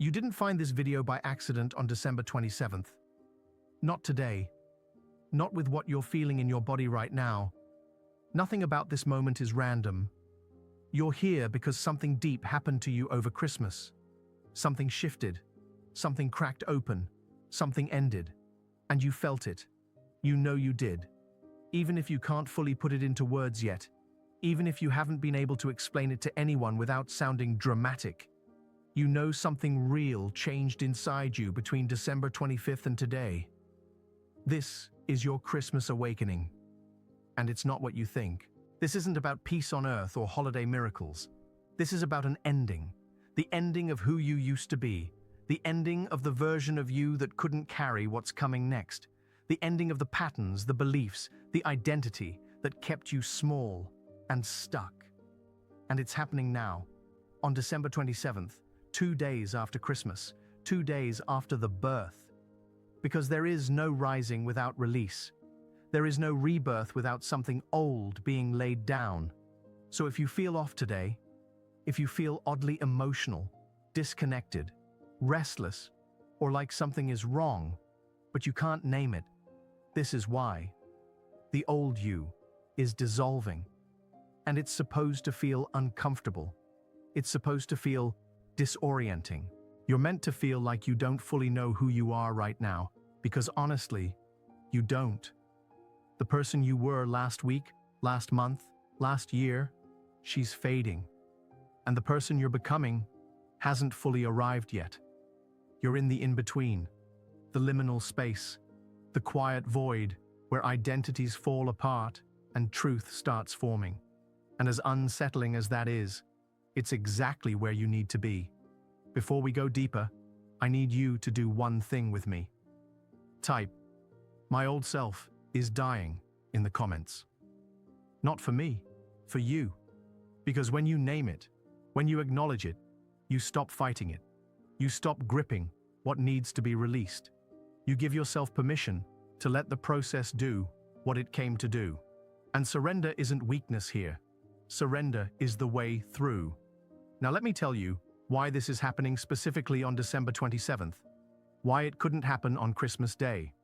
You didn't find this video by accident on December 27th. Not today. Not with what you're feeling in your body right now. Nothing about this moment is random. You're here because something deep happened to you over Christmas. Something shifted. Something cracked open. Something ended. And you felt it. You know you did. Even if you can't fully put it into words yet. Even if you haven't been able to explain it to anyone without sounding dramatic. You know something real changed inside you between December 25th and today. This is your Christmas awakening. And it's not what you think. This isn't about peace on earth or holiday miracles. This is about an ending. The ending of who you used to be. The ending of the version of you that couldn't carry what's coming next. The ending of the patterns, the beliefs, the identity that kept you small and stuck. And it's happening now, on December 27th, 2 days after Christmas, 2 days after the birth. Because there is no rising without release. There is no rebirth without something old being laid down. So if you feel off today, if you feel oddly emotional, disconnected, restless, or like something is wrong, but you can't name it, this is why. The old you is dissolving. And it's supposed to feel uncomfortable. It's supposed to feel disorienting. You're meant to feel like you don't fully know who you are right now, because honestly, you don't. The person you were last week, last month, last year, she's fading. And the person you're becoming hasn't fully arrived yet. You're in the in-between, the liminal space, the quiet void where identities fall apart and truth starts forming. And as unsettling as that is, it's exactly where you need to be. Before we go deeper, I need you to do one thing with me. Type, "My old self is dying," in the comments. Not for me, for you. Because when you name it, when you acknowledge it, you stop fighting it. You stop gripping what needs to be released. You give yourself permission to let the process do what it came to do. And surrender isn't weakness here. Surrender is the way through. Now let me tell you why this is happening specifically on December 27th. Why it couldn't happen on Christmas Day.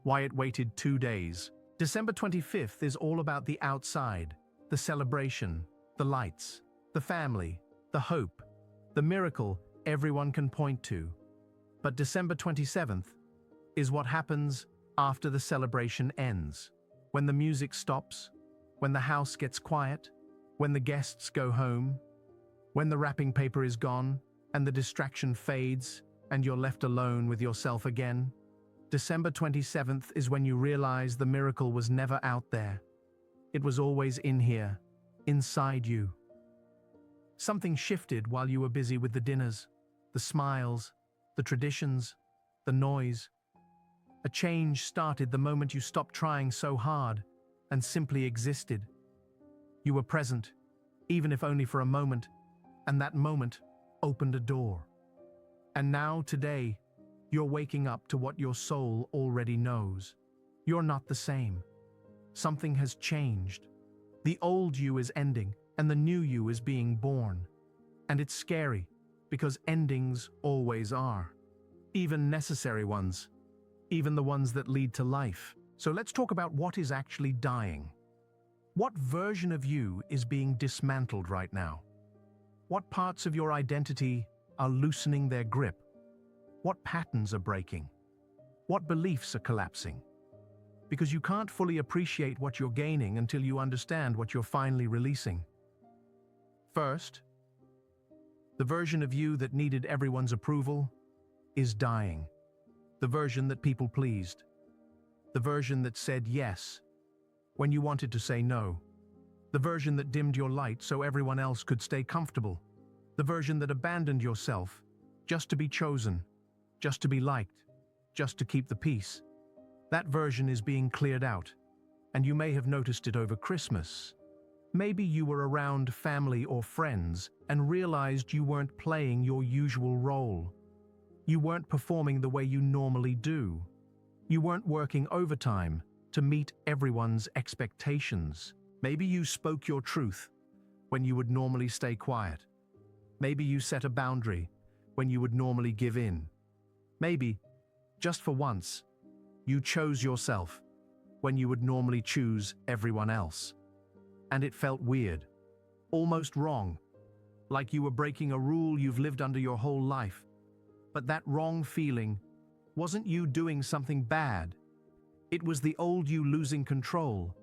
Why it waited 2 days. December 25th is all about the outside, the celebration, the lights, the family, the hope, the miracle everyone can point to. But December 27th is what happens after the celebration ends. When the music stops, when the house gets quiet, when the guests go home, when the wrapping paper is gone and the distraction fades and you're left alone with yourself again. December 27th is when you realize the miracle was never out there. It was always in here, inside you. Something shifted while you were busy with the dinners, the smiles, the traditions, the noise. A change started the moment you stopped trying so hard and simply existed. You were present, even if only for a moment, and that moment opened a door. And now, today, you're waking up to what your soul already knows. You're not the same. Something has changed. The old you is ending, and the new you is being born. And it's scary, because endings always are. Even necessary ones. Even the ones that lead to life. So let's talk about what is actually dying. What version of you is being dismantled right now? What parts of your identity are loosening their grip? What patterns are breaking? What beliefs are collapsing? Because you can't fully appreciate what you're gaining until you understand what you're finally releasing. First, the version of you that needed everyone's approval is dying. The version that people pleased. The version that said yes when you wanted to say no. The version that dimmed your light so everyone else could stay comfortable. The version that abandoned yourself just to be chosen, just to be liked, just to keep the peace. That version is being cleared out, and you may have noticed it over Christmas. Maybe you were around family or friends and realized you weren't playing your usual role. You weren't performing the way you normally do. You weren't working overtime to meet everyone's expectations. Maybe you spoke your truth when you would normally stay quiet. Maybe you set a boundary when you would normally give in. Maybe, just for once, you chose yourself when you would normally choose everyone else. And it felt weird, almost wrong, like you were breaking a rule you've lived under your whole life. But that wrong feeling wasn't you doing something bad. It was the old you losing control,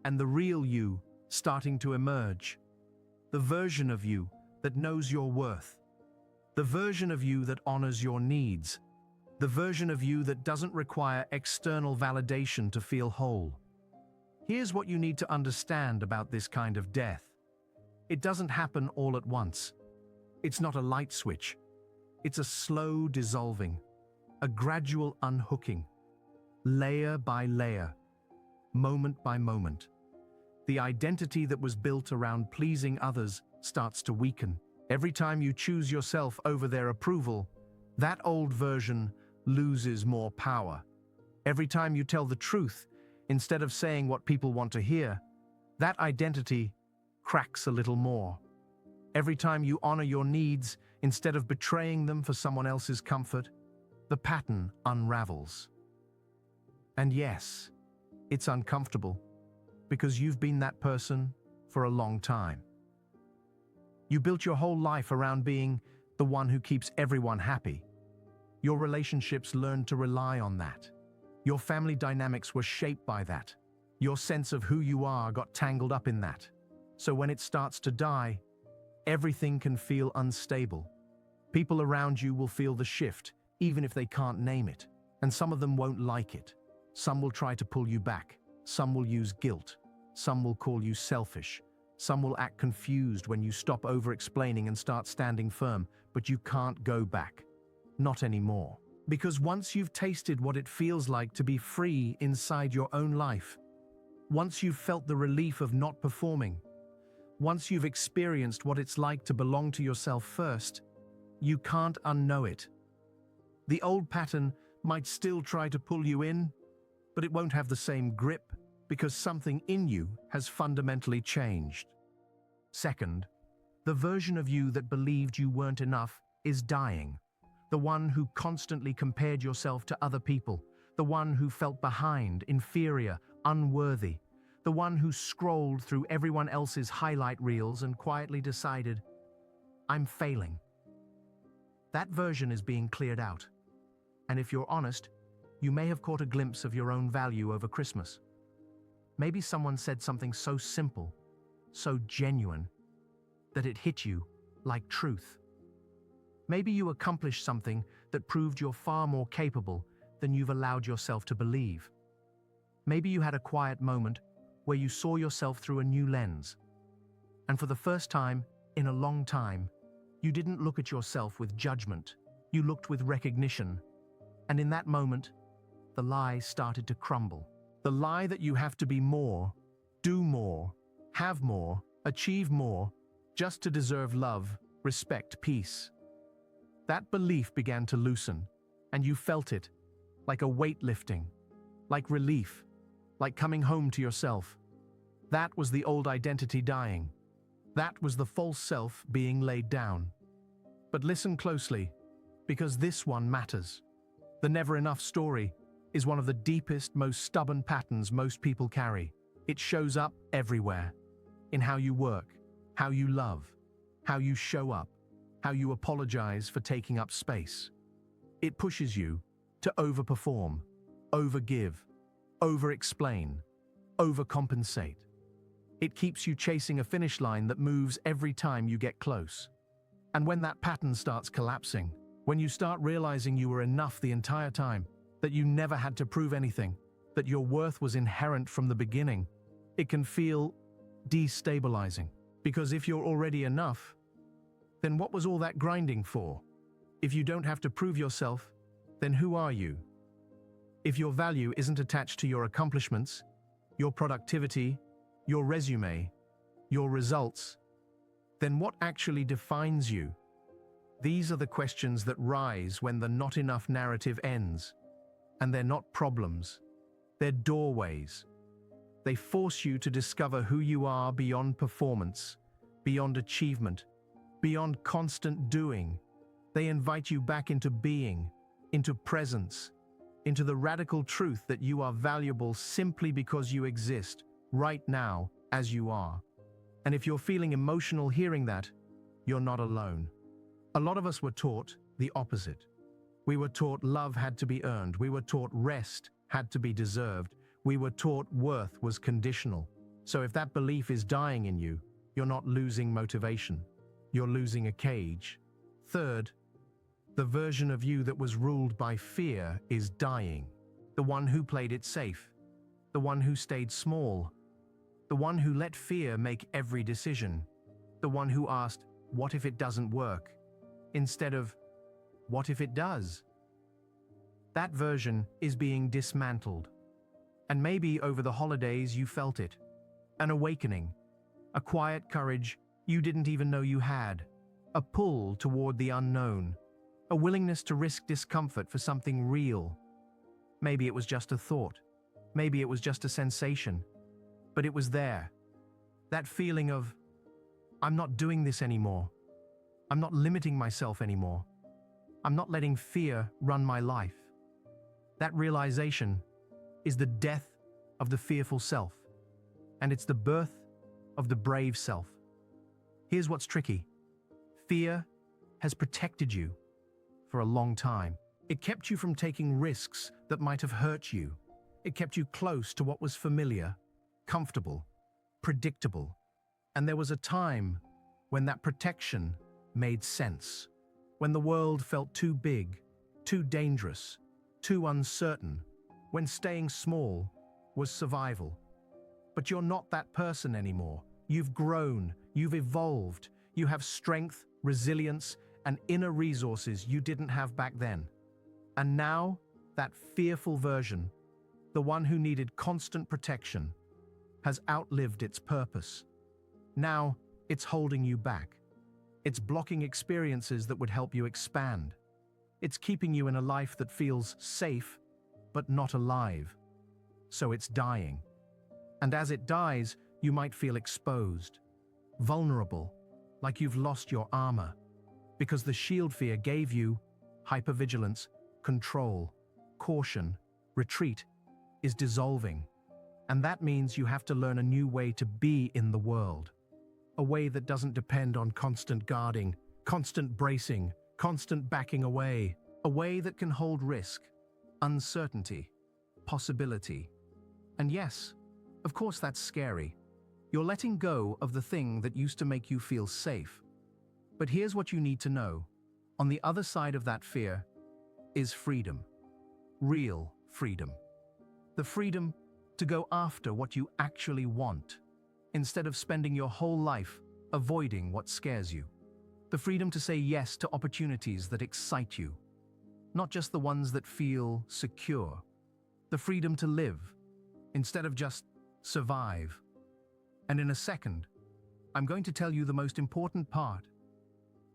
and the real you starting to emerge. The version of you that knows your worth. The version of you that honors your needs. The version of you that doesn't require external validation to feel whole. Here's what you need to understand about this kind of death. It doesn't happen all at once. It's not a light switch. It's a slow dissolving, a gradual unhooking, layer by layer, moment by moment. The identity that was built around pleasing others starts to weaken. Every time you choose yourself over their approval, that old version loses more power. Every time you tell the truth, instead of saying what people want to hear, that identity cracks a little more. Every time you honor your needs, instead of betraying them for someone else's comfort, the pattern unravels. And yes, it's uncomfortable, because you've been that person for a long time. You built your whole life around being the one who keeps everyone happy. Your relationships learned to rely on that. Your family dynamics were shaped by that. Your sense of who you are got tangled up in that. So when it starts to die, everything can feel unstable. People around you will feel the shift, even if they can't name it. And some of them won't like it. Some will try to pull you back. Some will use guilt. Some will call you selfish. Some will act confused when you stop over-explaining and start standing firm, but you can't go back. Not anymore. Because once you've tasted what it feels like to be free inside your own life, once you've felt the relief of not performing, once you've experienced what it's like to belong to yourself first, you can't unknow it. The old pattern might still try to pull you in, but it won't have the same grip because something in you has fundamentally changed. Second, the version of you that believed you weren't enough is dying. The one who constantly compared yourself to other people, the one who felt behind, inferior, unworthy, the one who scrolled through everyone else's highlight reels and quietly decided, I'm failing. That version is being cleared out. And if you're honest, you may have caught a glimpse of your own value over Christmas. Maybe someone said something so simple, so genuine, that it hit you like truth. Maybe you accomplished something that proved you're far more capable than you've allowed yourself to believe. Maybe you had a quiet moment where you saw yourself through a new lens. And for the first time in a long time, you didn't look at yourself with judgment. You looked with recognition. And in that moment, the lie started to crumble. The lie that you have to be more, do more, have more, achieve more, just to deserve love, respect, peace. That belief began to loosen, and you felt it, like a weight lifting, like relief, like coming home to yourself. That was the old identity dying. That was the false self being laid down. But listen closely, because this one matters. The never enough story is one of the deepest, most stubborn patterns most people carry. It shows up everywhere. In how you work, how you love, how you show up, how you apologize for taking up space. It pushes you to overperform, overgive, over-explain, overcompensate. It keeps you chasing a finish line that moves every time you get close. And when that pattern starts collapsing, when you start realizing you were enough the entire time, that you never had to prove anything, that your worth was inherent from the beginning, it can feel destabilizing. Because if you're already enough, then what was all that grinding for? If you don't have to prove yourself, then who are you? If your value isn't attached to your accomplishments, your productivity, your resume, your results, then what actually defines you? These are the questions that rise when the not enough narrative ends. And they're not problems. They're doorways. They force you to discover who you are beyond performance, beyond achievement, beyond constant doing, They invite you back into being, into presence, into the radical truth that you are valuable simply because you exist, right now, as you are. And if you're feeling emotional hearing that, you're not alone. A lot of us were taught the opposite. We were taught love had to be earned. We were taught rest had to be deserved. We were taught worth was conditional. So if that belief is dying in you, you're not losing motivation. You're losing a cage. Third, the version of you that was ruled by fear is dying. The one who played it safe. The one who stayed small. The one who let fear make every decision. The one who asked, what if it doesn't work? Instead of, what if it does? That version is being dismantled. And maybe over the holidays you felt it. An awakening. A quiet courage you didn't even know you had. A pull toward the unknown. A willingness to risk discomfort for something real. Maybe it was just a thought. Maybe it was just a sensation. But it was there. That feeling of, I'm not doing this anymore. I'm not limiting myself anymore. I'm not letting fear run my life. That realization is the death of the fearful self, and it's the birth of the brave self. Here's what's tricky. Fear has protected you for a long time. It kept you from taking risks that might have hurt you. It kept you close to what was familiar, comfortable, predictable. And there was a time when that protection made sense. When the world felt too big, too dangerous, too uncertain. When staying small was survival. But you're not that person anymore. You've grown, you've evolved, you have strength, resilience, and inner resources you didn't have back then. And now, that fearful version, the one who needed constant protection, has outlived its purpose. Now, it's holding you back. It's blocking experiences that would help you expand. It's keeping you in a life that feels safe, but not alive. So it's dying. And as it dies, you might feel exposed, vulnerable, like you've lost your armor, because the shield fear gave you hypervigilance, control, caution, retreat is dissolving. And that means you have to learn a new way to be in the world. A way that doesn't depend on constant guarding, constant bracing, constant backing away. A way that can hold risk, uncertainty, possibility. And yes, of course that's scary. You're letting go of the thing that used to make you feel safe. But here's what you need to know. On the other side of that fear is freedom. Real freedom. The freedom to go after what you actually want, instead of spending your whole life avoiding what scares you. The freedom to say yes to opportunities that excite you, not just the ones that feel secure. The freedom to live, instead of just survive. And in a second, I'm going to tell you the most important part.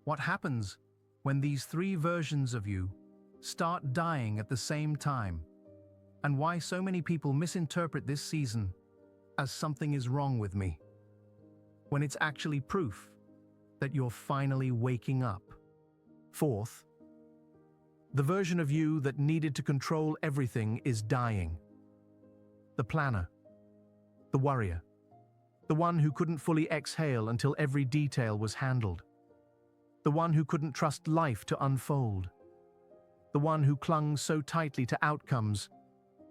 What happens when these three versions of you start dying at the same time, and why so many people misinterpret this season as something is wrong with me, when it's actually proof that you're finally waking up. Fourth, the version of you that needed to control everything is dying. The planner, the worrier, the one who couldn't fully exhale until every detail was handled, the one who couldn't trust life to unfold, the one who clung so tightly to outcomes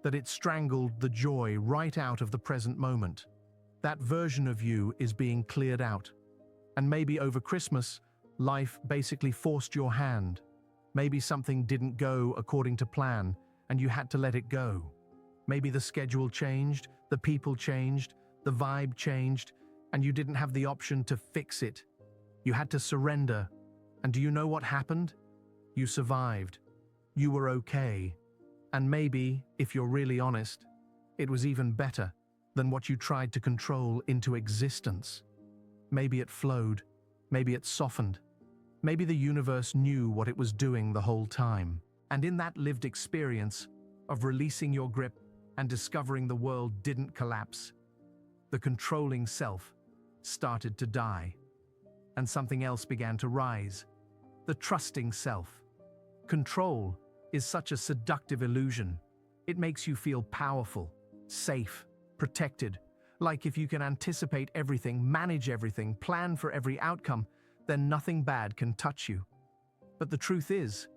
that it strangled the joy right out of the present moment. That version of you is being cleared out. And maybe over Christmas, life basically forced your hand. Maybe something didn't go according to plan, and you had to let it go. Maybe the schedule changed, the people changed, the vibe changed, and you didn't have the option to fix it. You had to surrender. And do you know what happened? You survived. You were okay. And maybe, if you're really honest, it was even better than what you tried to control into existence. Maybe it flowed. Maybe it softened. Maybe the universe knew what it was doing the whole time. And in that lived experience of releasing your grip and discovering the world didn't collapse, the controlling self started to die. And something else began to rise. the trusting self. Control is such a seductive illusion. It makes you feel powerful, safe, protected, like if you can anticipate everything, manage everything, plan for every outcome, then nothing bad can touch you. But the truth is,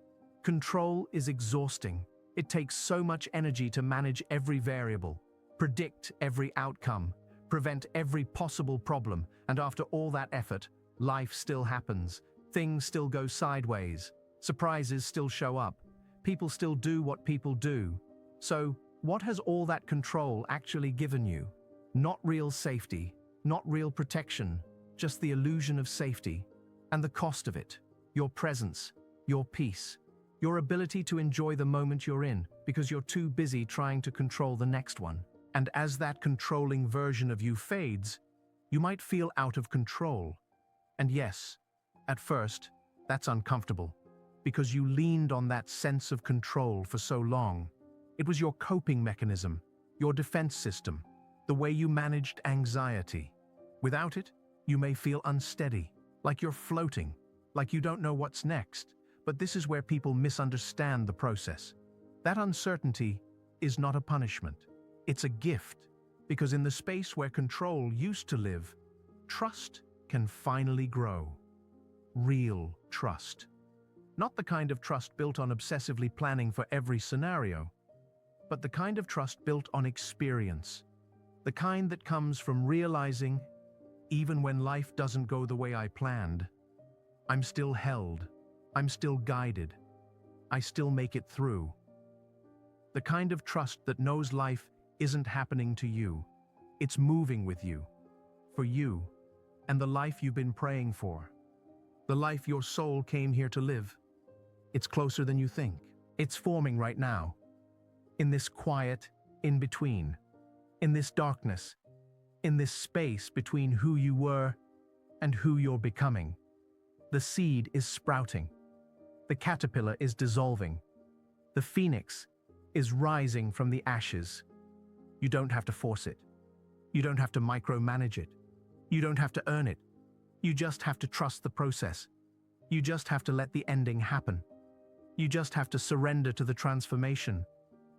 control is exhausting. It takes so much energy to manage every variable, predict every outcome, prevent every possible problem, and after all that effort, life still happens. Things still go sideways. Surprises still show up. People still do what people do. So, what has all that control actually given you? Not real safety, not real protection, just the illusion of safety. And the cost of it, your presence, your peace, your ability to enjoy the moment you're in because you're too busy trying to control the next one. And as that controlling version of you fades, you might feel out of control. And yes, at first, that's uncomfortable because you leaned on that sense of control for so long. It was your coping mechanism, your defense system, the way you managed anxiety. Without it, you may feel unsteady, like you're floating, like you don't know what's next. But this is where people misunderstand the process. That uncertainty is not a punishment. It's a gift, because in the space where control used to live, trust can finally grow. Real trust. Not the kind of trust built on obsessively planning for every scenario, but the kind of trust built on experience. The kind that comes from realizing, even when life doesn't go the way I planned, I'm still held. I'm still guided. I still make it through. The kind of trust that knows life isn't happening to you. It's moving with you, for you, and the life you've been praying for. The life your soul came here to live. It's closer than you think. It's forming right now. In this quiet in-between. In this darkness. In this space between who you were and who you're becoming. The seed is sprouting. The caterpillar is dissolving. The phoenix is rising from the ashes. You don't have to force it. You don't have to micromanage it. You don't have to earn it. You just have to trust the process. You just have to let the ending happen. You just have to surrender to the transformation.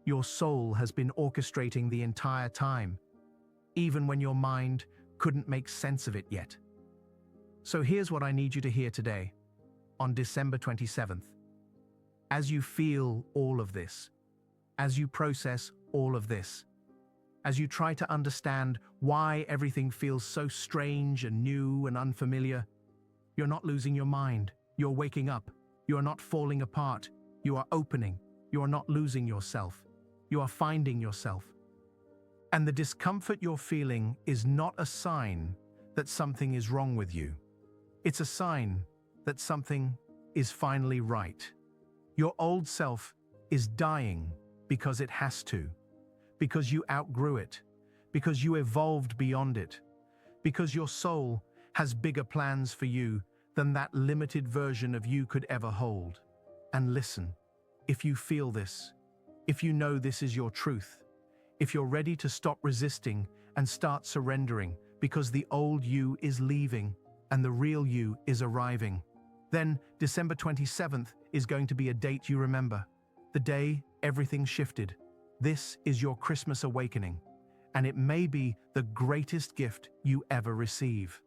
Your soul has been orchestrating the entire time, even when your mind couldn't make sense of it yet. So here's what I need you to hear today, on December 27th. As you feel all of this, as you process all of this, as you try to understand why everything feels so strange and new and unfamiliar, you're not losing your mind. You're waking up. You are not falling apart. You are opening. You are not losing yourself. You are finding yourself. And the discomfort you're feeling is not a sign that something is wrong with you. It's a sign that something is finally right. Your old self is dying because it has to, because you outgrew it, because you evolved beyond it, because your soul has bigger plans for you than that limited version of you could ever hold. And listen, if you feel this, if you know this is your truth, if you're ready to stop resisting and start surrendering because the old you is leaving and the real you is arriving, then December 27th is going to be a date you remember. The day everything shifted. This is your Christmas awakening, and it may be the greatest gift you ever receive.